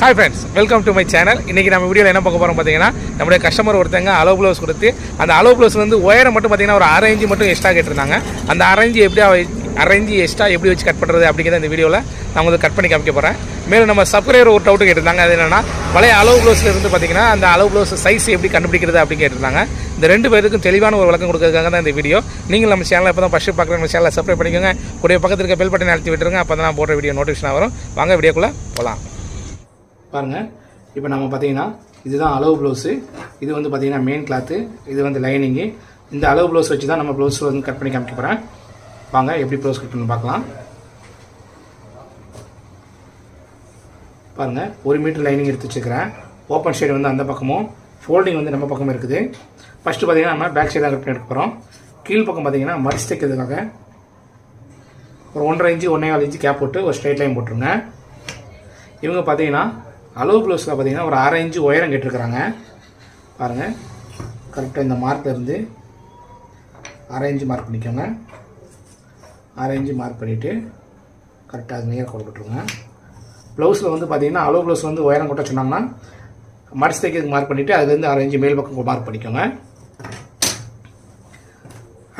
Hi friends, welcome to my channel. இன்றைக்கி நம்ம வீடியோவில் என்ன பார்க்க போகிறோம் பார்த்தீங்கன்னா, நம்மளுடைய கஸ்டமர் ஒருத்தங்க அலோ ப்ளவுஸ் கொடுத்து அந்த அலோ ப்ளவுஸ் வந்து ஒயரை மட்டும் பார்த்தீங்கன்னா ஒரு அரை இன்ச்சு மட்டும் எக்ஸ்ட்ரா கேட்டிருந்தாங்க. அந்த அரை இன்ச்சு எக்ஸ்ட்ரா எப்படி வச்சு கட் பண்ணுறது அப்படிங்கிறத இந்த வீடியோவில் நான் உங்களுக்கு கட் பண்ணி காமிக்க போகிறேன். மேலும் நம்ம சப்ஸ்கிரைபர் ஒரு டவுட்டு கேட்டிருந்தாங்க. அது என்னென்னா, பழைய அலோ ப்ளவுஸில் இருந்து பார்த்தீங்கன்னா அந்த அலோ ப்ளவுஸ் சைஸ் எப்படி கண்டுபிடிக்கிறது அப்படின்னு கேட்டிருந்தாங்க. இந்த ரெண்டு பேருக்கும் தெளிவான ஒரு விளக்கம் கொடுக்கறதுக்காக தான் இந்த வீடியோ. நீங்கள் நம்ம சேனலை இப்போ தான் ஃபஸ்ட்டு பார்க்குற நம்ம சேனலை சப்ஸ்கிரைப் பண்ணிக்கோங்க. கூடிய பக்கத்தில் இருக்க பெல் பட்டனை அழுத்தி விட்டுருங்க. அப்போ தான் நான் போடுற வீடியோ நோட்டிஃபிகேஷன் வரும். வாங்க வீடியோக்குள்ளே போகலாம். பாருங்கள், இப்போ நம்ம பார்த்தீங்கன்னா இதுதான் அளவு ப்ளவுஸு. இது வந்து பார்த்தீங்கன்னா மெயின் கிளாத்து, இது வந்து லைனிங்கு. இந்த அளவு ப்ளவுஸ் வச்சு தான் நம்ம ப்ளவுஸ் வந்து கட் பண்ணி காமிக்க போகிறேன். வாங்க எப்படி ப்ளவுஸ் கட் பண்ணி பார்க்கலாம். பாருங்கள், 1 மீட்டர் லைனிங் எடுத்து வச்சுக்கிறேன். ஓப்பன் ஷேடு வந்து அந்த பக்கமும், ஃபோல்டிங் வந்து நம்ம பக்கமும் இருக்குது. ஃபஸ்ட்டு பார்த்தீங்கன்னா நம்ம பேக் சைடாக கட் பண்ணி எடுக்க போகிறோம். கீழ் பக்கம் பார்த்தீங்கன்னா மடிச்சு தைக்கிறதுக்காக ஒரு 1.5 இன்ச்சு 1.25 இன்ச்சு கேப் போட்டு ஒரு ஸ்ட்ரைட் லைன் போட்டுருங்க. இவங்க பார்த்தீங்கன்னா அளவு ப்ளவுஸில் பார்த்தீங்கன்னா ஒரு அரை இன்ச்சு உயரம் கேட்டிருக்கிறாங்க. பாருங்கள், கரெக்டாக இந்த மார்க்கில் இருந்து அரை இன்ச்சு மார்க் பண்ணிக்கோங்க. அரை இன்ச்சு மார்க் பண்ணிவிட்டு கரெக்டாக அது நேரம் கொடுத்துட்ருங்க. ப்ளவுஸில் வந்து பார்த்தீங்கன்னா அளவு ப்ளவுஸ் வந்து உயரம் கொட்ட சொன்னாங்கன்னா மடிச்சு தைக்கிறதுக்கு மார்க் பண்ணிவிட்டு அதுலேருந்து அரை இன்ச்சு மேல் பக்கம் மார்க் பண்ணிக்கோங்க.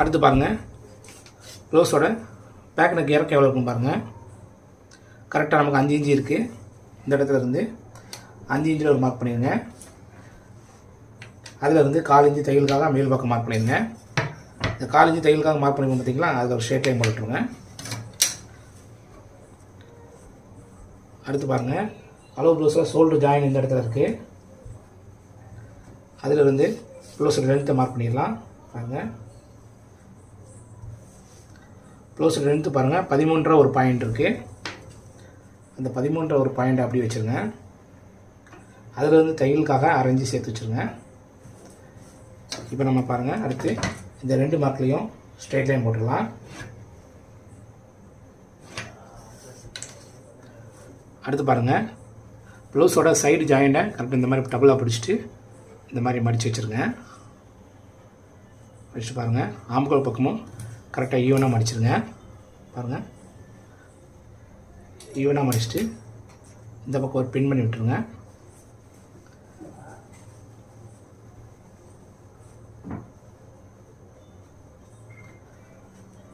அடுத்து பாருங்கள், ப்ளவுஸோட பேக் நெக் இறக்க எவ்வளோ இருக்குன்னு பாருங்கள். கரெக்டாக நமக்கு 5 இன்ச்சு இருக்குது. இந்த இடத்துல இருந்து 5 இன்ச்சில் ஒரு மார்க் பண்ணிடுங்க. அதில் இருந்து 1/4 இன்ச்சு தையலுக்காக மேல் பக்கம் மார்க் பண்ணிடுங்க. இந்த 1/4 இன்ச்சு தையலுக்காக மார்க் பண்ணிடுங்க பார்த்தீங்களா, அதில் ஒரு ஷேட் லைன் போட்டுருங்க. அடுத்து பாருங்கள், அளவு ப்ளவுஸில் ஷோல்டர் ஜாயின் இந்த இடத்துல இருக்குது. அதில் இருந்து ப்ளவுஸோட லென்த்தை மார்க் பண்ணிடலாம். பாருங்கள், ப்ளவுஸோட லென்த்து பாருங்கள் 13 ஒரு பாயிண்ட் இருக்குது. அந்த 13 ஒரு பாயிண்ட் அப்படி வச்சுருங்க. அதில் வந்து தையலுக்காக அரை இன்ச்சு சேர்த்து வச்சுருங்க. இப்போ நம்ம பாருங்கள், அடுத்து இந்த 2 மார்க்லேயும் ஸ்ட்ரைட் லைன் போட்டுடலாம். அடுத்து பாருங்கள், ப்ளவுஸோட சைடு ஜாயிண்ட்டை கரெக்டாக இந்த மாதிரி டபுளாக பிடிச்சிட்டு இந்த மாதிரி மடித்து வச்சுருங்க. மடிச்சுட்டு பாருங்கள், ஆம்கோல் பக்கமும் கரெக்டாக ஈவனாக மடிச்சிருங்க. பாருங்கள், ஈவனாக மடிச்சுட்டு இந்த பக்கம் ஒரு பின் பண்ணி விட்டுருங்க.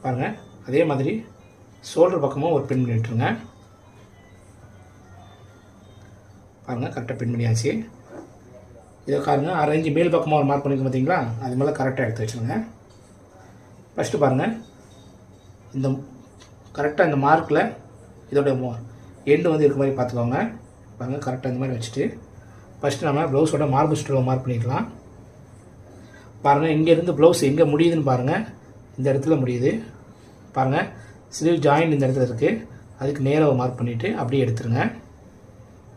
பாருங்கள், அதே மாதிரி ஷோல்டர் பக்கமும் ஒரு பின் பண்ணி விட்டுருங்க. பாருங்கள், கரெக்டாக பின் பண்ணியாச்சு. இதை பாருங்கள், அரை இன்ச்சு மேல் பக்கமாக ஒரு மார்க் பண்ணிக்க பார்த்தீங்களா, அது மேலே கரெக்டாக எடுத்து வச்சுருங்க. ஃபஸ்ட்டு பாருங்கள், இந்த கரெக்டாக இந்த மார்க்கில் இதோட எண்டு வந்து இருக்க மாதிரி பார்த்துக்கோங்க. பாருங்கள், கரெக்டாக இந்த மாதிரி வச்சுட்டு ஃபஸ்ட்டு நம்ம ப்ளவுஸோட மார்பு ஸ்டோவை மார்க் பண்ணிக்கலாம். பாருங்கள், இங்கேருந்து ப்ளவுஸ் எங்கே முடியுதுன்னு பாருங்கள். இந்த இடத்துல முடியுது. பாருங்கள், ஸ்லீவ் ஜாயின் இந்த இடத்துல இருக்குது. அதுக்கு நேராக மார்க் பண்ணிவிட்டு அப்படியே எடுத்துருங்க.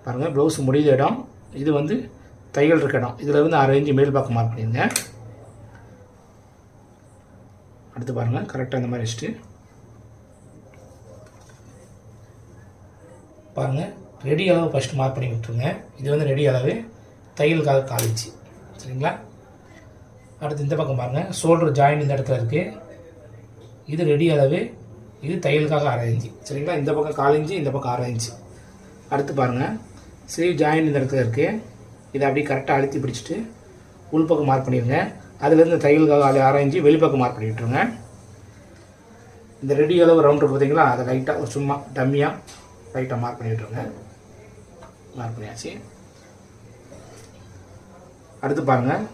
பாருங்கள், ப்ளவுஸ் முடியுது இடம், இது வந்து தையல் இருக்க இடம். இதில் இருந்து அரை இன்ச்சு மேல் பக்கம் மார்க் பண்ணிடுங்க. அடுத்து பாருங்கள், கரெக்டாக இந்த மாதிரி வச்சுட்டு பாருங்கள், ரெடி அளவு ஃபஸ்ட்டு மார்க் பண்ணி விட்டுருங்க. இது வந்து ரெடி அளவு, தையலுக்காக 1/4 இன்ச்சு. சரிங்களா? அடுத்து இந்த பக்கம் பாருங்கள், ஷோல்டர் ஜாயின் இந்த இடத்துல இருக்குது. இது ரெடி அளவு, இது தையலுக்காக அரை இன்ச்சு. சரிங்களா? இந்த பக்கம் 1/4 இன்ச்சு, இந்த பக்கம் அரை இன்ச்சு. அடுத்து பாருங்கள், ஸ்லீவ் ஜாயின் இந்த இடத்துல இருக்குது. இதை அப்படியே கரெக்டாக அழுத்தி பிடிச்சிட்டு உள்பக்கம் மார்க் பண்ணிடுங்க. அதுலேருந்து தையலுக்காக அரை இன்ச்சு வெளிப்பக்கம் மார்க் பண்ணி விட்டுருங்க. இந்த ரெடி அளவு ரவுண்ட் இருக்குது பார்த்தீங்களா, அதை லைட்டாக சும்மா டம்மியாக லைட்டாக மார்க் பண்ணி விட்டுருங்க. மார்க் பண்ணியாச்சு. அடுத்து பாருங்கள்,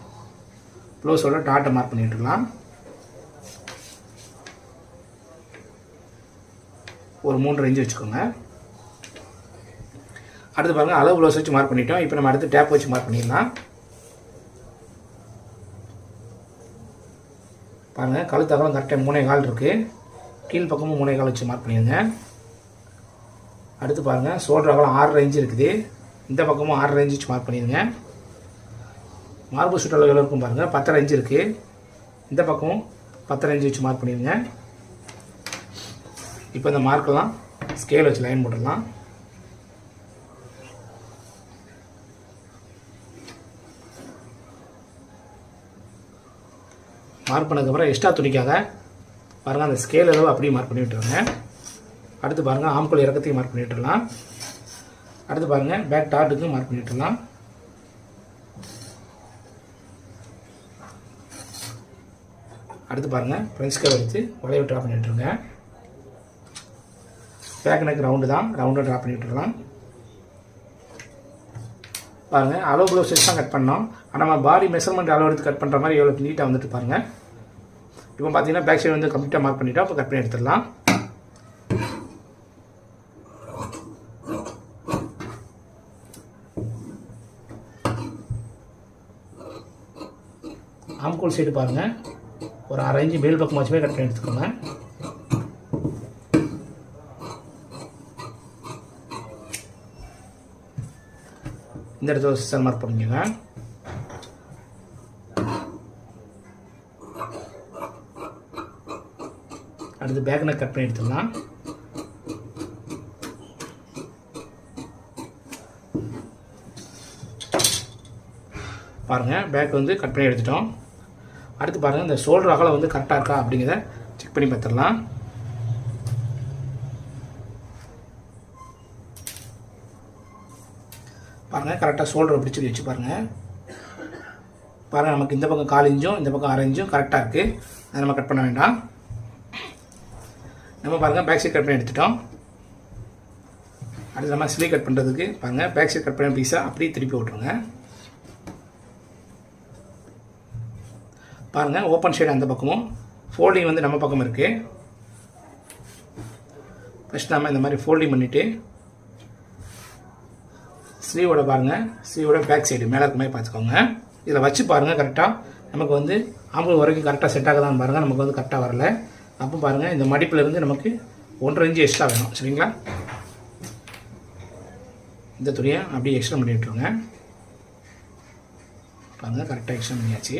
ப்ளவுஸோட டாட்டை மார்க் பண்ணி விட்டுருக்கலாம். ஒரு 3.5 இன்ச்சு வச்சுக்கோங்க. அடுத்து பாருங்கள், அளவு ப்ளவுஸ் வச்சு மார்க் பண்ணிட்டோம். இப்போ நம்ம அடுத்து டேப் வச்சு மார்க் பண்ணிடலாம். பாருங்கள், கழுத்து அகலம் கரெக்டாக 3.25 இருக்குது. கீழ் பக்கமும் 3.25 வச்சு மார்க் பண்ணிடுங்க. அடுத்து பாருங்கள், ஷோல்டர் அகலம் 6.5 இன்ச்சு இருக்குது. இந்த பக்கமும் 6.5 இன்ச்சு மார்க் பண்ணிடுங்க. மார்பு சுற்றளவு எவ்வளோ இருக்கும் பாருங்கள், 10.5 இன்ச்சு இருக்குது. இந்த பக்கமும் 10.5 இன்ச்சு வச்சு மார்க் பண்ணிடுங்க. இப்போ இந்த மார்க்கெல்லாம் ஸ்கேல் வச்சு லைன் போட்டுடலாம். மார்க் பண்ணதுக்கப்புறம் எக்ஸ்ட்ரா துணிக்காக பாருங்கள், அந்த ஸ்கேல் அளவு அப்படியே மார்க் பண்ணி விட்டுருங்க. அடுத்து பாருங்கள், ஆம்கோல் இறக்கத்தையும் மார்க் பண்ணி விட்டுடலாம். அடுத்து பாருங்கள் பேக் டாட்டுக்கு மார்க் பண்ணி விட்டுடலாம். அடுத்து பாருங்கள் ஃப்ரண்ட் ஸ்கேல் எடுத்து வளைவு ட்ரா பண்ணி விட்டுருங்க. பேக் நெக் ரவுண்டு தான், ரவுண்டை ட்ரா பண்ணி விட்டுடலாம். பாருங்கள் அளவு ப்ளவுஸ் வச்சு தான் கட் பண்ணோம். ஆனால் நம்ம பாடி மெஷர்மெண்ட் அளவு எடுத்து கட் பண்ணுற மாதிரி எவ்வளோ நீட்டாக வந்துட்டு பாருங்கள். இப்போ பார்த்தீங்கன்னா பேக் சைடு வந்து கம்ப்ளீட்டாக மார்க் பண்ணிவிட்டோம். இப்போ கட் பண்ணி எடுத்துடலாம். ஆம்கோல் சைடு பாருங்கள் ஒரு 1/2 இன்ச்சு மேல் பக்கம் வச்சுமே கட் பண்ணி எடுத்துக்கோங்க. இந்த இடத்துல சிஸ்டர் மார்க் பண்ணிக்கோங்க. அடுத்து பேக் நெக் கட் பண்ணி எடுத்துடலாம். பாருங்கள் பேக் வந்து கட் பண்ணி எடுத்துட்டோம். அடுத்து பாருங்கள் இந்த ஷோல்டர் அகலம் வந்து கரெக்டாக இருக்கா அப்படிங்கிறத செக் பண்ணி பார்த்துடலாம். பாருங்கள் கரெக்டாக ஷோல்டரை பிடிச்சி வச்சு பாருங்கள். பாருங்கள் நமக்கு இந்த பக்கம் 1/4 இன்ச்சும் இந்த பக்கம் 1/2 இன்ச்சும் கரெக்டாக இருக்குது. அதை நம்ம கட் பண்ண வேண்டாம். நம்ம பாருங்கள் பேக் சைட் கட் பண்ணி எடுத்துட்டோம். அடுத்து நம்ம ஸ்லீவ் கட் பண்ணுறதுக்கு பாருங்கள் பேக் சைட் கட் பண்ண பீஸாக அப்படியே திருப்பி விட்ருங்க. பாருங்கள் ஓப்பன் சைடு அந்த பக்கமும் ஃபோல்டிங் வந்து நம்ம பக்கம் இருக்குது. ஃபஸ்ட் நம்ம இந்த மாதிரி ஃபோல்டிங் பண்ணிவிட்டு ஸ்லீவோட பாருங்கள் ஸ்லீவோட பேக் சைடு மேலே இருக்க மாதிரி பார்த்துக்கோங்க. இதில் வச்சு பாருங்கள் கரெக்டாக நமக்கு வந்து ஆம்பூர் வரைக்கும் கரெக்டாக செட் ஆகுதான்னு பாருங்கள். நமக்கு வந்து கரெக்டாக வரல. அப்போ பாருங்கள் இந்த மடிப்பிலேருந்து நமக்கு 1.5 இன்ச்சு எக்ஸ்ட்ரா வேணும். சரிங்களா? இந்த துணியை அப்படியே எக்ஸ்ட்ரா பண்ணி விட்டுருங்க. பாருங்கள் கரெக்டாக எக்ஸ்ட்ரா பண்ணியாச்சு.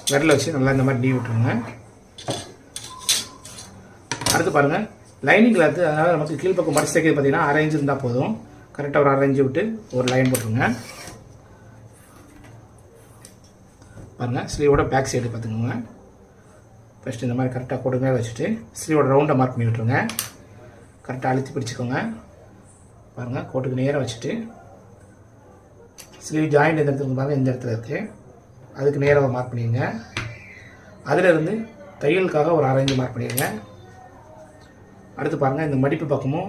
விரல வச்சு நல்லா இந்த மாதிரி நீ விட்டுருங்க. அடுத்து பாருங்கள் லைனிங் கிளாத்து, அதனால் நமக்கு கீழ்ப்பக்கம் மடிச்சு தைக்கிறது பார்த்தீங்கன்னா 1/2 இன்ச்சு இருந்தால் போதும். கரெக்டாக ஒரு 1/2 இன்ச்சு விட்டு ஒரு லைன் போட்டுருங்க. பாருங்கள் ஸ்லீவோட பேக் சைடு பார்த்துக்கோங்க. ஃபஸ்ட்டு இந்த மாதிரி கரெக்டாக கொடுங்க வச்சுட்டு ஸ்லீவோட ரவுண்டை மார்க் பண்ணி விட்டுருங்க. கரெக்டாக அழுத்தி பிடிச்சிக்கோங்க. பாருங்கள் கோட்டுக்கு நேராக வச்சுட்டு ஸ்லீவ் ஜாயிண்ட் எந்த இடத்துல பாருங்கள் இந்த இடத்துல இருக்குது, அதுக்கு நேராக மார்க் பண்ணிடுங்க. அதிலிருந்து தையலுக்காக ஒரு 1/2 இன்ச்சு மார்க் பண்ணிடுங்க. அடுத்து பாருங்கள் இந்த மடிப்பு பக்கமும்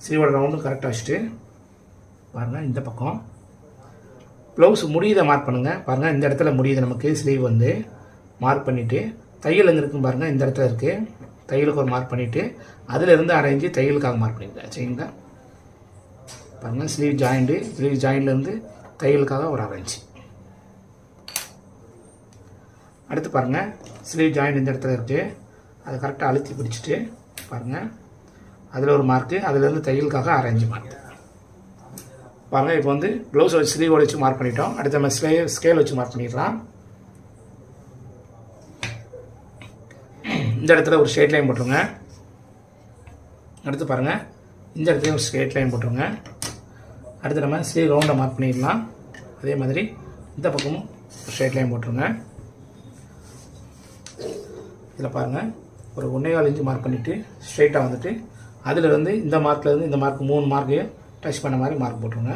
ஸ்லீவோட ரவுண்டும் கரெக்டாக வச்சுட்டு பாருங்கள் இந்த பக்கம் ப்ளவுஸ் முடியதை மார்க் பண்ணுங்கள். பாருங்கள் இந்த இடத்துல முடியுது நமக்கு ஸ்லீவ் வந்து மார்க் பண்ணிவிட்டு தையல் எங்கே இருக்குன்னு பாருங்கள் இந்த இடத்துல இருக்குது. தையலுக்கு ஒரு மார்க் பண்ணிவிட்டு அதிலிருந்து 1/2 இன்ச்சு தையலுக்காக மார்க் பண்ணிடுங்க. சரிங்களா? பாருங்கள் ஸ்லீவ் ஜாயிண்ட்லேருந்து தையலுக்காக ஒரு 1/2 இன்ச்சு. அடுத்து பாருங்கள் ஸ்லீவ் ஜாயிண்ட் இந்த இடத்துல இருக்குது, அதை கரெக்டாக அழுத்தி பிடிச்சிட்டு பாருங்கள் அதில் ஒரு மார்க்கு, அதிலேருந்து தையலுக்காக 1/2 இன்ச்சு மார்க். பாருங்கள் இப்போ வந்து ப்ளவுஸ் வச்சு ஸ்லீவோட வச்சு மார்க் பண்ணிட்டோம். அடுத்து நம்ம ஸ்கேல் வச்சு மார்க் பண்ணிடலாம். இந்த இடத்துல ஒரு ஸ்ட்ரெயிட் லைன் போட்டுருங்க. அடுத்து பாருங்கள் இந்த இடத்துல ஒரு ஸ்ட்ரெயிட் லைன் போட்டுருங்க. அடுத்து நம்ம ஸ்லீவ் ரவுண்டை மார்க் பண்ணிடலாம். அதே மாதிரி இந்த பக்கமும் ஒரு ஸ்ட்ரெயிட் லைன் போட்டுருங்க. இதில் பாருங்கள் ஒரு 1.25 இன்ச்சு மார்க் பண்ணிவிட்டு ஸ்ட்ரெயிட்டாக வந்துட்டு அதிலிருந்து இந்த மார்க்லேருந்து இந்த மார்க் 3 மார்க்கையும் டச் பண்ண மாதிரி மார்க் போட்டுருங்க.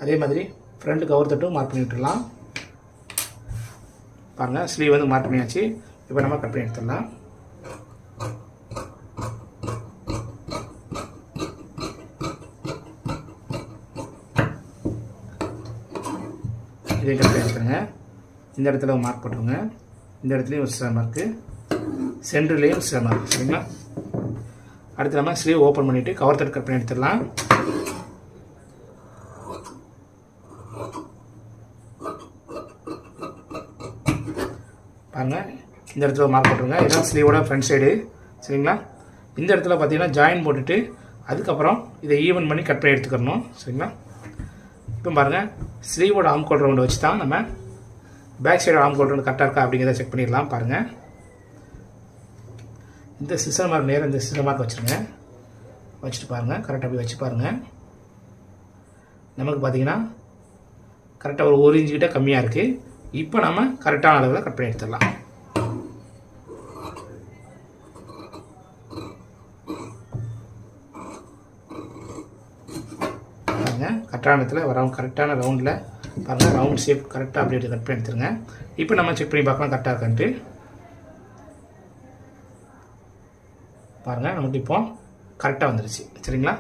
அதே மாதிரி ஃப்ரண்ட் கவர் தட்டும் மார்க் பண்ணி விட்டுடலாம். பாருங்கள் ஸ்லீவ் வந்து மார்க் பண்ணியாச்சு. இப்போ நம்ம கட் பண்ணி எடுத்துடலாம். இதே கட் பண்ணி எடுத்துருங்க. இந்த இடத்துல மார்க் போட்டுருங்க. இந்த இடத்துலையும் ஒரு சில மார்க்கு, சென்டர்லேயும் சில மார்க். சரிங்களா? அடுத்து நம்ம ஸ்லீவ் ஓப்பன் பண்ணிவிட்டு கவர் தட் கட் பண்ணி எடுத்துடலாம். பாருங்கள் இந்த இடத்துல மார்க் போட்டுருங்க. இதுதான் ஸ்லீவோட ஃப்ரண்ட் சைடு. சரிங்களா? இந்த இடத்துல பார்த்தீங்கன்னா ஜாயின் போட்டுட்டு அதுக்கப்புறம் இதை ஈவன் பண்ணி கட் பண்ணி எடுத்துக்கணும். சரிங்களா? இப்போ பாருங்கள் ஸ்லீவோட ஆம்கோல் ரவுண்டை வச்சு தான் நம்ம பேக் சைடு ஆம்கோல் ரவுண்டு கரெக்டாக இருக்கா அப்படிங்கிறத செக் பண்ணிடலாம். பாருங்கள் இந்த சிசர் மார்க் நேரம் இந்த சிசர் மார்க் வச்சுருங்க. வச்சுட்டு பாருங்கள் கரெக்டாக போய் வச்சு பாருங்கள். நமக்கு பார்த்தீங்கன்னா கரெக்டாக ஒரு 1 இன்ச்சு கிட்ட கம்மியாக இருக்குது. இப்போ நம்ம கரெக்டான அளவில் கட் பண்ணி எடுத்துடலாம். கரெக்டான இடத்துல கரெக்டான ரவுண்டில் பாருங்கள், ரவுண்ட் ஷேப் கரெக்டாக அப்படியே கட் பண்ணி எடுத்துருங்க. இப்போ நம்ம செக் பண்ணி பார்க்கலாம் கரெக்டாக இருக்கான்ட்டு. பாருங்கள், நமக்கு இப்போ கரெக்டாக வந்துருச்சு. சரிங்களா?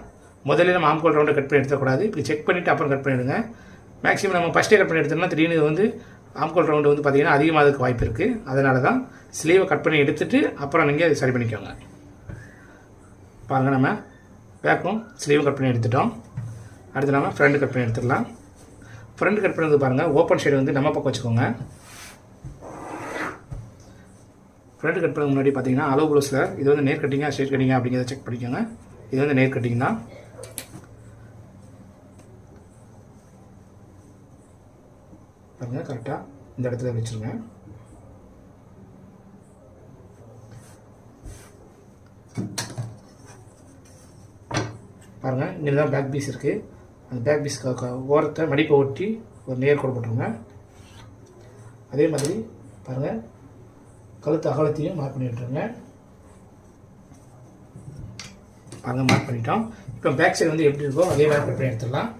முதல்ல நம்ம ஆம்கோல் ரவுண்டை கட் பண்ணி எடுத்துக்கூடாது. இப்படி செக் பண்ணிவிட்டு அப்புறம் கட் பண்ணிவிடுங்க. மேக்ஸிமம் நம்ம ஃபஸ்ட்டே கட் பண்ணி எடுத்தோம்னா திடீர்னு வந்து ஆம்கோல் ரவுண்டு வந்து பார்த்திங்கன்னா அதிகமாகிறதுக்கு வாய்ப்பு இருக்குது. அதனால தான் ஸ்லீவை கட் பண்ணி எடுத்துகிட்டு அப்புறம் நீங்கள் அதை சரி பண்ணிக்கோங்க. பாருங்கள், நம்ம பேக்கும் ஸ்லீவும் கட் பண்ணி எடுத்துட்டோம். அடுத்து நம்ம ஃப்ரண்ட் கட் பண்ணி எடுத்துடலாம். ஃப்ரண்ட் கட் பண்ணது பாருங்கள், ஓப்பன் சைடு வந்து நம்ம பக்கம் வச்சுக்கோங்க. ஃப்ரண்ட் கட் பண்ண முன்னாடி பார்த்தீங்கன்னா அளவு ப்ளவுஸில் இது வந்து நேர் கட்டிங்கா ஸ்ட்ரெயிட் கட்டிங்கா அப்படிங்கிறத செக் பண்ணிக்கோங்க. இது வந்து நேர் கட்டிங் தான். பாருங்கள், கரெக்டாக இந்த இடத்துல வச்சுருங்க. பாருங்கள், இங்கே தான் பேக் பீஸ் இருக்குது. அந்த பேக் பீஸ் ஓரத்தை மடிப்பை ஒட்டி ஒரு நேர் கோடு போட்டுருங்க. அதே மாதிரி பாருங்கள், கழுத்து அகலத்தையும் மார்க் பண்ணி விட்டுருங்க. பாருங்கள், மார்க் பண்ணிட்டோம். இப்போ பேக் சைடு வந்து எப்படி இருக்கோ அதே மாதிரி கட் பண்ணி எடுத்துடலாம்.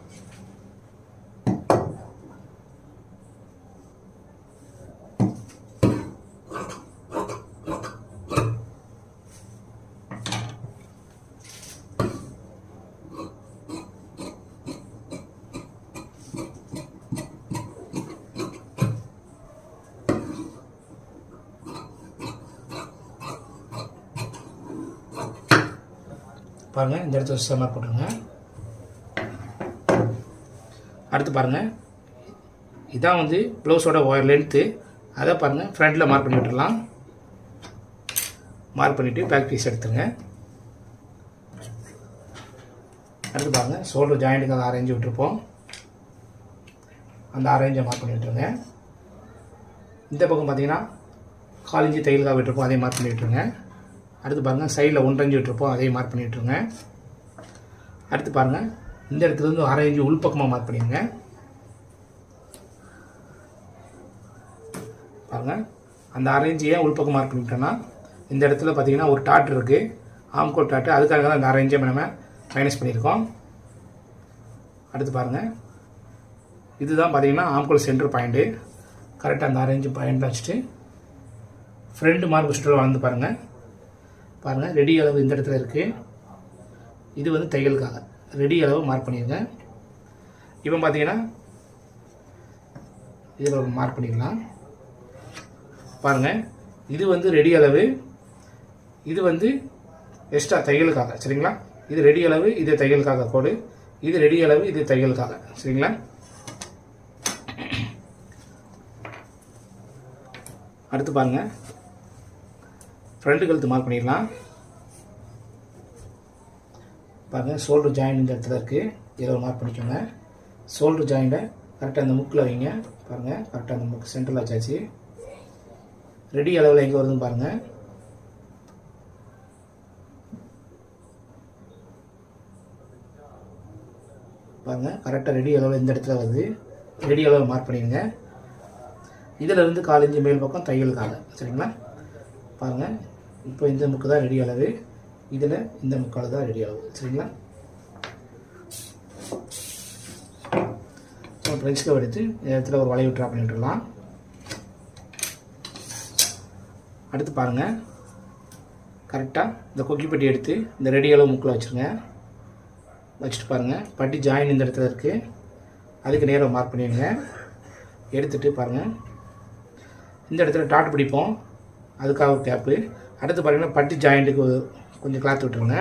பாருங்கள், இந்த இடத்துல சுத்தமாக போட்டுருங்க. அடுத்து பாருங்கள், இதான் வந்து ப்ளவுஸோட லென்த்து. அதை பாருங்கள் ஃப்ரண்ட்டில் மார்க் பண்ணி விட்டுடலாம். மார்க் பண்ணிவிட்டு பேக் பீஸ் எடுத்துருங்க. அடுத்து பாருங்கள், ஷோல்டர் ஜாயிண்ட்டுக்கு அதை அரேஞ்சு விட்டுருப்போம். அந்த அரேஞ்சை மார்க் பண்ணி விட்டுருங்க. இந்த பக்கம் பார்த்தீங்கன்னா 1/4 இன்ச்சு தையலுக்காக விட்டுருப்போம், அதையும் மார்க் பண்ணி விட்டுருங்க. அடுத்து பாருங்கள், சைடில் 1.5 இன்ச்சு விட்டுருப்போம், அதையும் மார்க் பண்ணி விட்டுருங்க. அடுத்து பாருங்கள், இந்த இடத்துல இருந்து 1/2 இன்ச்சு உள்பக்கமாக மார்க் பண்ணிடுங்க. பாருங்கள், அந்த 1/2 இன்ச்சு ஏன் உள்பக்கம் மார்க் பண்ணிட்டோன்னா இந்த இடத்துல பார்த்தீங்கன்னா ஒரு டாட் இருக்குது, ஆம்கோல் டாட்டு. அதுக்காக தான் அந்த 1/2 இன்ச்சை நம்ம மைனஸ் பண்ணியிருக்கோம். அடுத்து பாருங்கள், இதுதான் பார்த்தீங்கன்னா ஆம்கோல் சென்டர் பாயிண்ட்டு. கரெக்டாக அந்த 1/2 இன்ச்சு பாயிண்டில் வச்சுட்டு ஃப்ரண்ட் மார்க் சுற்றுலா வளர்ந்து பாருங்கள். பாருங்கள், ரெடி அளவு இந்த இடத்துல இருக்குது. இது வந்து தையலுக்காக ரெடி அளவு மார்க் பண்ணிடுங்க. இப்போ பார்த்தீங்கன்னா இதில் ஒரு மார்க் பண்ணிடலாம். பாருங்கள், இது வந்து ரெடி அளவு, இது வந்து எக்ஸ்ட்ரா தையலுக்காக. சரிங்களா? இது ரெடி அளவு, இது தையலுக்காக கோடு. இது ரெடி அளவு, இது தையலுக்காக. சரிங்களா? அடுத்து பாருங்கள், ஃப்ரண்ட் கழுத்து மார்க் பண்ணிடலாம். பாருங்கள், ஷோல்டர் ஜாயிண்ட் இந்த இடத்துல இருக்குது, இதில் மார்க் பண்ணிக்கோங்க. ஷோல்டர் ஜாயிண்ட்டை கரெக்டாக அந்த முக்கில் வைங்க. பாருங்கள், கரெக்டாக அந்த முக்கு சென்டரில் வச்சாச்சு. ரெடி அளவில் எங்கே வருதுன்னு பாருங்கள். பாருங்கள், கரெக்டாக ரெடி அளவில் இந்த இடத்துல வருது. ரெடி அளவில் மார்க் பண்ணிடுங்க. இதில் இருந்து 1/4 இன்ச்சு மேல் பக்கம் தையலுக்காக. சரிங்களா? பாருங்கள், இப்போ இந்த முக்கு தான் ரெடி அளவு, இதில் இந்த முக்கால் தான் ரெடி அளவு. சரிங்களா? ஃப்ரெஞ்ச் கவ் எடுத்து இந்த இடத்துல ஒரு வளைவு ட்ரா பண்ணி விட்டுடலாம். அடுத்து பாருங்கள், கரெக்டாக இந்த கொக்கி பெட்டி எடுத்து இந்த ரெடி அளவு முக்கில் வச்சுருங்க. வச்சுட்டு பாருங்கள், பட்டி ஜாயின் இந்த இடத்துல இருக்குது, அதுக்கு நேரம் மார்க் பண்ணிடுங்க. எடுத்துகிட்டு பாருங்கள், இந்த இடத்துல டாட் பிடிப்போம், அதுக்காக கேப்பு. அடுத்து பாருங்கன்னா பட்டி ஜாயிண்ட்டுக்கு கொஞ்சம் கிளாத் விட்டுருங்க.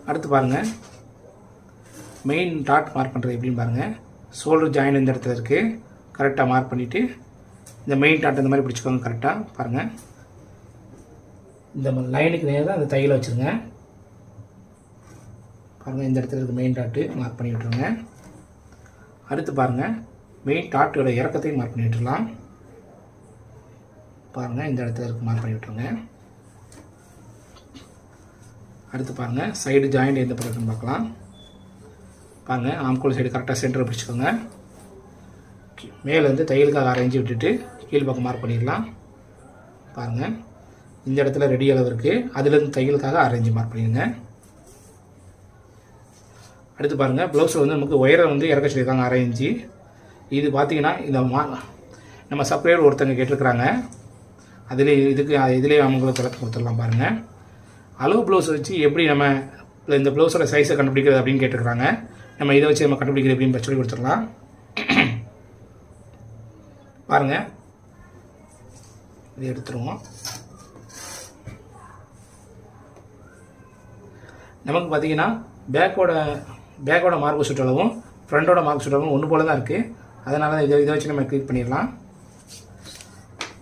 அடுத்து பாருங்கள், மெயின் டாட் மார்க் பண்ணுறது எப்படின்னு பாருங்கள். ஷோல்டர் ஜாயின் இந்த இடத்துல இருக்குது, கரெக்டாக மார்க் பண்ணிவிட்டு இந்த மெயின் டாட் இந்த மாதிரி பிடிச்சிக்கோங்க. கரெக்டாக பாருங்கள், இந்த லைனுக்கு நேராக அந்த தையலை வச்சுருங்க. பாருங்கள், இந்த இடத்துல இருக்க மெயின் டாட்டு மார்க் பண்ணி விட்டுருங்க. அடுத்து பாருங்கள், மெயின் டாட்டோட இறக்கத்தையும் மார்க் பண்ணி விட்டுடலாம். பாருங்கள், இந்த இடத்துல இருக்கு, மார்க் பண்ணி விட்டுருங்க. அடுத்து பாருங்கள், சைடு ஜாயிண்ட் எந்த பக்கம் பார்க்கலாம். பாருங்கள், ஆம்கோல் சைடு கரெக்டாக சென்டரை பிடிச்சிக்கோங்க. மேலே வந்து தையலுக்காக அரைஞ்சி விட்டுட்டு கீழ் பக்கம் மார்க் பண்ணிடலாம். பாருங்கள், இந்த இடத்துல ரெடி அளவு இருக்குது, அதுலேருந்து தையலுக்காக அரேஞ்சு மார்க் பண்ணிடுங்க. அடுத்து பாருங்கள் ப்ளவுஸில் வந்து நமக்கு ஒயரை வந்து இறக்க சொல்லியிருக்காங்க 1/2 இன்ச்சு. இது பார்த்தீங்கன்னா இந்த நம்ம சப்ளையர் ஒருத்தங்க கேட்டிருக்கிறாங்க. இதிலே அவங்களுக்கு விளக்கம் கொடுத்துடலாம் பாருங்கள். அளவு ப்ளவுஸ் வச்சு எப்படி நம்ம இந்த ப்ளவுஸோட சைஸை கண்டுபிடிக்கிறது அப்படின்னு கேட்டிருக்கிறாங்க. நம்ம இதை வச்சு நம்ம கண்டுபிடிக்கிறது அப்படின்னு சொல்லி கொடுத்துடலாம். பாருங்கள், இதை எடுத்துருவோம். நமக்கு பார்த்தீங்கன்னா பேக்கோட மார்க் சுற்றளவும் ஃப்ரண்டோட மார்க் சுற்றளவும் ஒன்று போல தான் இருக்குது. அதனால் இதை வச்சு நம்ம கிளிக் பண்ணிடலாம்.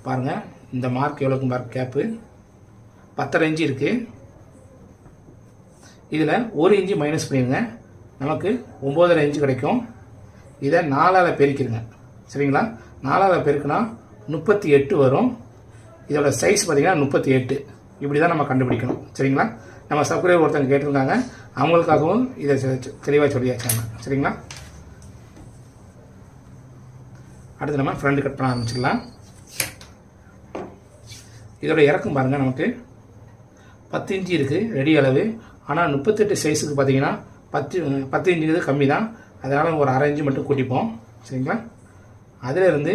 பாருங்கள், இந்த மார்க் எவ்வளோக்கு மார்க் கேப்பு 10.5 இன்ச்சு இருக்குது. இதில் 1 இன்ச்சு மைனஸ் பண்ணிடுங்க, நமக்கு 9.5 இன்ச்சு கிடைக்கும். இதை 4ஆல் பெருக்கிடுங்க. சரிங்களா? 4ஆல் பெருக்குனா 38 வரும். இதோட சைஸ் பார்த்திங்கன்னா 38. இப்படி தான் நம்ம கண்டுபிடிக்கணும். சரிங்களா? நம்ம சப்ஸ்கிரைபர் ஒருத்தங்க கேட்டிருந்தாங்க, அவங்களுக்காகவும் இதை தெளிவாக சொல்லியாச்சாங்க. சரிங்களா? அடுத்து நம்ம ஃப்ரண்ட் கட் பண்ண ஆரம்பிச்சிடலாம். இதோட இறக்கம் பாருங்கள், நமக்கு 10 இன்ச்சு இருக்குது ரெடி அளவு. ஆனால் 38 சைஸுக்கு பார்த்தீங்கன்னா 10 இன்ச்சு கம்மி தான். அதனால் ஒரு 1/2 இன்ச்சு மட்டும் கூட்டிப்போம். சரிங்களா? அதிலிருந்து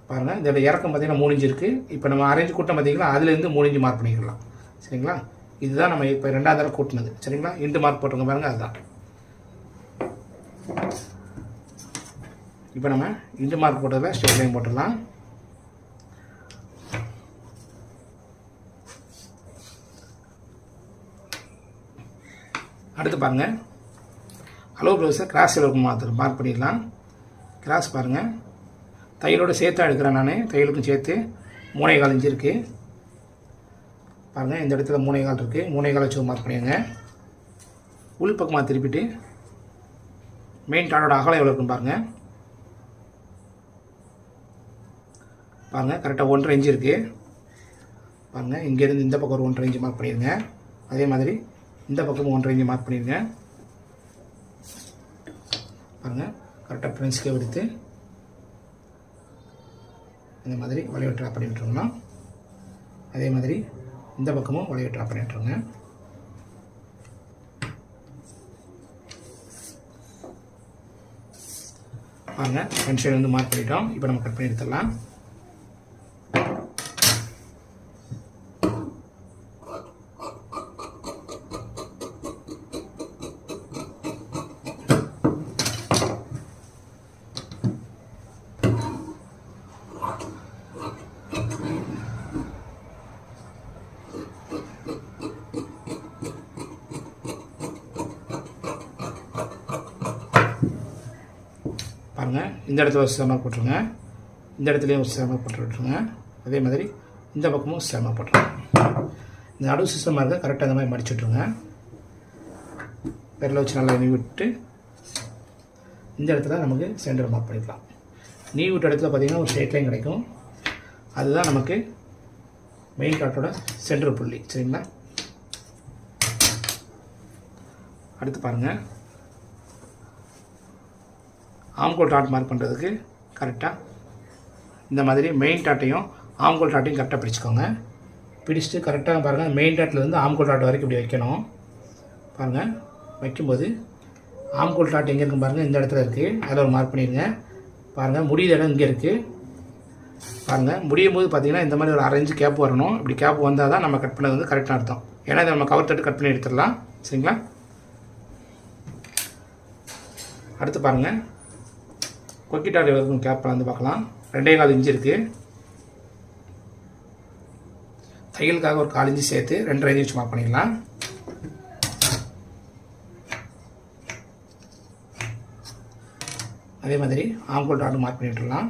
பாருங்கள், இதோட இறக்கம் பார்த்தீங்கன்னா 3 இன்ச்சு இருக்குது. இப்போ நம்ம 1/2 இன்ச்சு கூட்டம் பார்த்தீங்கன்னா அதுலேருந்து 3 இன்ச்சு மார்க் பண்ணிக்கலாம். சரிங்களா? இதுதான் நம்ம இப்போ 2ஆவது தடவை கூட்டினது. சரிங்களா? இன்ட்டு மார்க் போட்டுருங்க பாருங்கள், அதுதான். இப்போ நம்ம இன்ட்டு மார்க் போட்டதில் ஸ்ட்ரெயிட் லைன் போட்டுடலாம். அடுத்து பாருங்கள், அளவு ப்ளவுஸை கிராஸ் எவ்வளோக்கு மார்க் பண்ணிடலாம். கிராஸ் பாருங்கள், தையலோடு சேர்த்து எடுக்கிறேன் நான். தையலுக்கும் சேர்த்து 3.25 இன்ச்சு இருக்குது. பாருங்கள், இந்த இடத்துல 3.25 இருக்குது. 3.25 வச்சு மார்க் பண்ணிடுங்க. உள் பக்கமாக திருப்பிட்டு மெயின் டாட்டோட அகலம் எவ்வளோ இருக்குன்னு பாருங்கள். பாருங்கள், கரெக்டாக 1.5 இன்ச்சு இருக்குது. பாருங்கள், இங்கேருந்து இந்த பக்கம் ஒரு 1.5 இன்ச்சு மார்க் பண்ணிடுங்க. அதே மாதிரி இந்த பக்கமும் 1.5 இன்ச்சு மார்க் பண்ணிடுங்க. பாருங்கள், கரெக்டாக ஃப்ரெண்ட்ஸ்க்கே எடுத்து இந்த மாதிரி வளைவு ட்ரா பண்ணி விட்டுருங்க. அதே மாதிரி இந்த பக்கமும் வளைவு ட்ரா பண்ணி விட்டுருங்க. பாருங்கள், ஃப்ரண்ட் சைடு வந்து மார்க் பண்ணிட்டோம். இப்போ நம்ம கட் பண்ணி எடுத்துடலாம். பாருங்கள், இந்த இடத்துல ஒரு சேமாக போட்டுருங்க. இந்த இடத்துலையும் ஒரு சேமாக போட்டு விட்டுருங்க. அதே மாதிரி இந்த பக்கமும் சேமாக போட்டுருங்க. இந்த நடுவு சிஸ்டமாக இருக்க கரெக்டாக இந்த மாதிரி மடிச்சு விட்ருங்க. விரலை வச்சு நல்லா நீவி விட்டு இந்த இடத்துல நமக்கு சென்டர் மார்க் பண்ணிக்கலாம். நீவி விட்ட இடத்துல பார்த்திங்கன்னா ஒரு ஸ்ட்ரெயிட் லைன் கிடைக்கும். அதுதான் நமக்கு மெயின் டாட்டோட சென்டர் புள்ளி. சரிங்களா? அடுத்து பாருங்கள், ஆம்கோல் டாட் மார்க் பண்ணுறதுக்கு கரெக்டாக இந்த மாதிரி மெயின் டாட்டையும் ஆம்கோல் டாட்டையும் கரெக்டாக பிடிச்சிக்கோங்க. பிடிச்சிட்டு கரெக்டாக பாருங்கள், மெயின் டாட்லேருந்து ஆம்கோல் டாட் வரைக்கும் இப்படி வைக்கணும். பாருங்கள், வைக்கும்போது ஆம்கோல் டாட் எங்கே இருக்குன்னு பாருங்கள், இந்த இடத்துல இருக்குது. அதில் ஒரு மார்க் பண்ணிடுங்க. பாருங்கள், முடியுத இடம் இங்கே இருக்குது. பாருங்கள், முடியும் போது பார்த்திங்கன்னா இந்த மாதிரி ஒரு 1/2 இன்ச்சு கேப் வரணும். இப்படி கேப் வந்தால் தான் நம்ம கட் பண்ணது வந்து கரெக்டாக அர்த்தம். ஏன்னா இதை நம்ம கவர் தட்டு கட் பண்ணி எடுத்துடலாம். சரிங்களா? அடுத்து பாருங்கள், கொக்கி டாட் எவ்வளோ கேப்பில் வந்து பார்க்கலாம். 2.25 இன்ச்சு இருக்குது. தையலுக்காக ஒரு 1/4 இன்ச்சு சேர்த்து 2.5 இன்ச்சு மார்க் பண்ணிடலாம். அதே மாதிரி ஆம்கோல் டாட் மார்க் பண்ணி விட்டுடலாம்.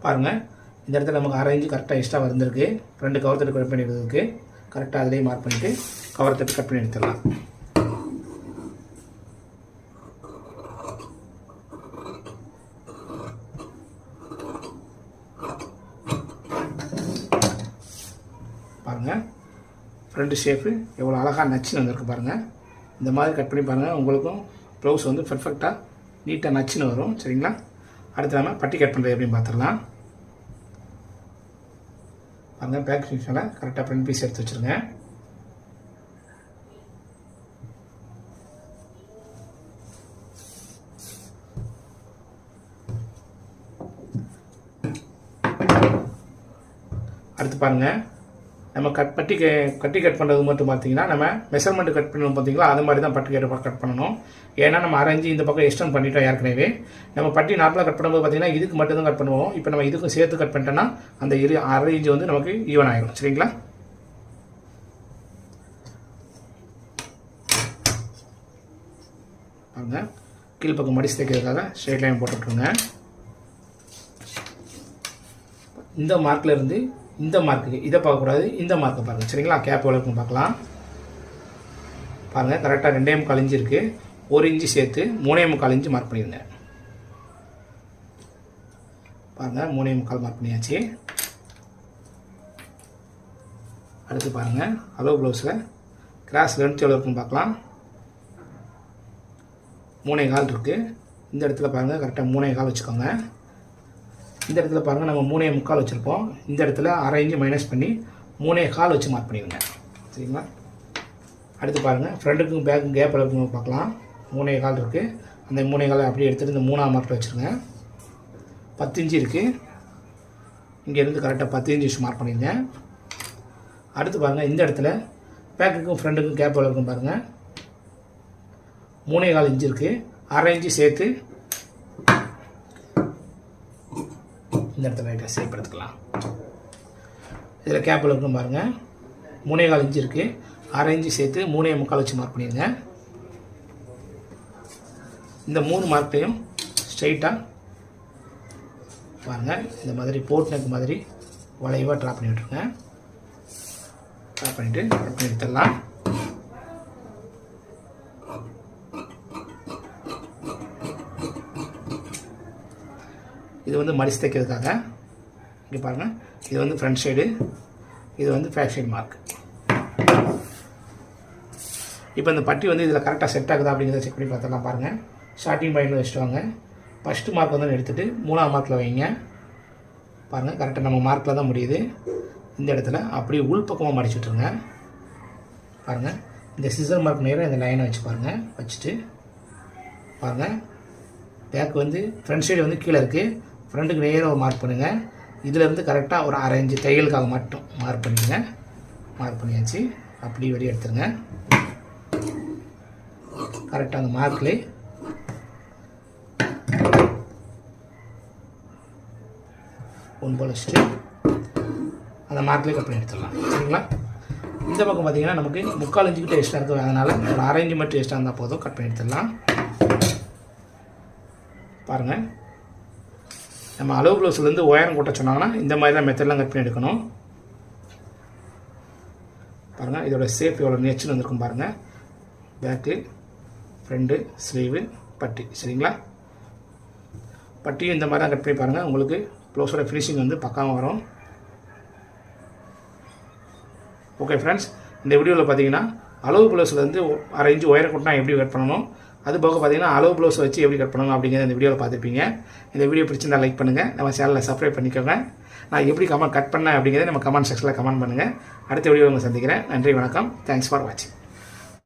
பாருங்கள், இந்த இடத்துல நமக்கு 1/2 இன்ச்சு கரெக்டாக எக்ஸ்ட்ரா வந்திருக்கு. 2 கவர் தட்டு கட் பண்ணிடுறதுக்கு கரெக்டாக அதிலேயே மார்க் பண்ணிவிட்டு கவர் தட்டு கட் பண்ணி எடுத்துடலாம். பாருங்கள், ஃப்ரண்ட் ஷேப்பு எவ்வளோ அழகாக நச்சுன்னு வந்திருக்கு பாருங்கள். இந்த மாதிரி கட் பண்ணி பாருங்கள், உங்களுக்கும் ப்ளவுஸ் வந்து பெர்ஃபெக்டாக நீட்டாக நச்சுன்னு வரும். சரிங்களா? அடுத்து நம்ம பட்டி கட் பண்ணுறது எப்படின்னு பார்த்துடலாம். பாருங்கள் பேக் ஃபினிஷில் கரெக்டாக ஃப்ரண்ட் பீஸ் எடுத்து வச்சுருங்க. அடுத்து பாருங்கள் நம்ம கட்டி கட் பண்ணுறது மட்டும் பார்த்தீங்கன்னா நம்ம மெஷர்மெண்ட் கட் பண்ணணும் பார்த்தீங்களா, அது மாதிரி தான் பட்டி கட் பண்ணணும். ஏன்னா நம்ம அரைஞ்சி இந்த பக்கம் எக்ஸ்டெண்ட் பண்ணிட்டோம் ஏற்கனவே. நம்ம பட்டி நார்மலாக கட் பண்ணும்போது பார்த்தீங்கன்னா இதுக்கு மட்டும் தான் கட் பண்ணுவோம். இப்போ நம்ம இதுக்கும் சேர்த்து கட் பண்ணிட்டோன்னா அந்த அரை இன்ச்சு வந்து நமக்கு ஈவன் ஆகிடும். சரிங்களா? பாருங்க கீழ்ப்பக்கம் மடிச்சு தைக்கிறதுக்காக ஸ்ட்ரெயிட் லைன் போட்டுவிட்ருங்க. இந்த மார்க்கில் இருந்து இந்த மார்க்குக்கு இதை பார்க்கக்கூடாது, இந்த மார்க்கை பாருங்கள். சரிங்களா? கேப் எவ்வளோ இருக்குன்னு பார்க்கலாம். பாருங்கள் கரெக்டாக 2.25 இன்ச்சு இருக்குது. 1 இன்ச்சு சேர்த்து 3.25 இன்ச்சு மார்க் பண்ணிடுங்க. பாருங்கள் 3.25 மார்க் பண்ணியாச்சு. அடுத்து பாருங்கள் அளவு ப்ளவுஸில் கிராஸ் லென்த் எவ்வளோ இருக்குன்னு பார்க்கலாம். 3.25 இருக்குது. இந்த இடத்துல பாருங்கள் கரெக்டாக 3.25 வச்சுக்கோங்க. இந்த இடத்துல பாருங்கள் நம்ம 3.25 வச்சுருப்போம். இந்த இடத்துல அரை இன்ச்சு மைனஸ் பண்ணி 3.25 வச்சு மார்க் பண்ணிடுங்க. சரிங்களா? அடுத்து பாருங்கள் ஃப்ரண்ட்டுக்கும் பேக்கும் கேப் அளவுக்கு பார்க்கலாம். 3.25 இருக்குது. அந்த 3.25 அப்படியே எடுத்துகிட்டு இந்த 3ஆம் மார்க்கில் வச்சுருங்க. 10 இன்ச்சு இருக்குது. இங்கேருந்து கரெக்டாக 10 இன்ச்சு வச்சு மார்க் பண்ணிடுங்க. அடுத்து பாருங்கள் இந்த இடத்துல பேக்குக்கும் ஃப்ரண்ட்டுக்கும் கேப் அளவுக்கும் பாருங்கள் 3.25 இன்ச்சு இருக்குது. அரை இன்ச்சு சேர்த்து இந்த இடத்துல லைட்டாக சேப் எடுத்துக்கலாம். இதில் கேப்பில் இருக்கும் பாருங்கள் 3.25 இன்ச்சு இருக்குது. அரை இன்ச்சு சேர்த்து 3.25 வச்சு மார்க் பண்ணிடுங்க. இந்த 3 மார்க்கையும் ஸ்ட்ரைட்டாக பாருங்கள் இந்த மாதிரி போட் நெக் மாதிரி வளைவாக ட்ரா பண்ணி விட்ருங்க. ட்ரா பண்ணிவிட்டு கட் பண்ணி எடுத்துடலாம். இது வந்து மடிச்சு தைக்கிறதுக்காக இங்கே பாருங்கள். இது வந்து ஃப்ரண்ட் சைடு, இது வந்து பேக் சைடு மார்க். இப்போ இந்த பட்டி வந்து இதில் கரெக்டாக செட் ஆகுதா அப்படிங்கிறத செக் பண்ணி பார்த்துலாம். பாருங்கள் ஸ்டார்டிங் பாயிண்டில் வச்சுட்டு வாங்க. ஃபஸ்ட்டு மார்க் வந்து எடுத்துகிட்டு 3ஆம் மார்க்கில் வைங்க. பாருங்கள் கரெக்டாக நம்ம மார்க்கில் தான் முடியுது. இந்த இடத்துல அப்படியே உள் பக்கமாக மடிச்சு விட்ருங்க. பாருங்கள் இந்த சிசர் மார்க் நேரம் இந்த லைனை வச்சு பாருங்கள். வச்சுட்டு பாருங்கள் பேக் வந்து ஃப்ரண்ட் சைடு வந்து கீழே இருக்குது. ஃப்ரண்ட்டுக்கு நேராக மார்க் பண்ணுங்கள். இதிலேருந்து கரெக்டாக ஒரு அரை இன்ச்சு தையலுக்காக மட்டும் மார்க் பண்ணிடுங்க. மார்க் பண்ணியாச்சு. அப்படி வெளியே எடுத்துருங்க. கரெக்டாக அந்த மார்க்லே போல் வச்சுட்டு அந்த மார்க்லேயே கட் பண்ணி எடுத்துடலாம். சரிங்களா? இந்த பக்கம் பார்த்தீங்கன்னா நமக்கு 3/4 இன்ச்சுக்கிட்ட எக்ஸ்ட்ரா இருக்குது. அதனால் ஒரு அரை இன்ச்சு மட்டும் எக்ஸ்ட்ரா இருந்தால் போதும். கட் பண்ணி எடுத்துடலாம். பாருங்கள் நம்ம அளவு ப்ளவுஸ்லேருந்து ஒயரம் கூட்ட சொன்னாங்கன்னா இந்த மாதிரி தான் மெத்தட்லாம் கட் பண்ணி எடுக்கணும். பாருங்கள் இதோட ஷேப் எவ்வளோ நெச்சுன்னு வந்திருக்கும் பாருங்கள். பேக்கு, ஃப்ரண்ட்டு, ஸ்லீவு, பட்டி. சரிங்களா? பட்டியும் இந்த மாதிரி தான் கட் பண்ணி பாருங்கள். உங்களுக்கு ப்ளவுஸோட ஃபினிஷிங் வந்து பக்காவாக வரும். ஓகே ஃப்ரெண்ட்ஸ், இந்த வீடியோவில் பார்த்தீங்கன்னா அளவு ப்ளவுஸ்லேருந்து அரை இன்ச்சு ஒயரை கூட்டினா எப்படி கட் பண்ணணும், அது போக பார்த்தீங்கன்னா அளவு ப்ளவுஸ் வச்சு எப்படி கட் பண்ணணும் அப்படிங்கிறத இந்த வீடியோவில் பார்த்துருப்பீங்க. இந்த வீடியோ பிடிச்சிருந்தால் லைக் பண்ணுங்கள். நம்ம சேனலை சப்ஸ்கிரைப் பண்ணிக்கோங்க. நான் எப்படி கட் பண்ணேன் அப்படிங்கிறத நம்ம கமெண்ட் செக்ஷனில் கமெண்ட் பண்ணுங்கள். அடுத்த வீடியோ உங்களை சந்திக்கிறேன். நன்றி, வணக்கம். தேங்க்ஸ் ஃபார் வாட்சிங்.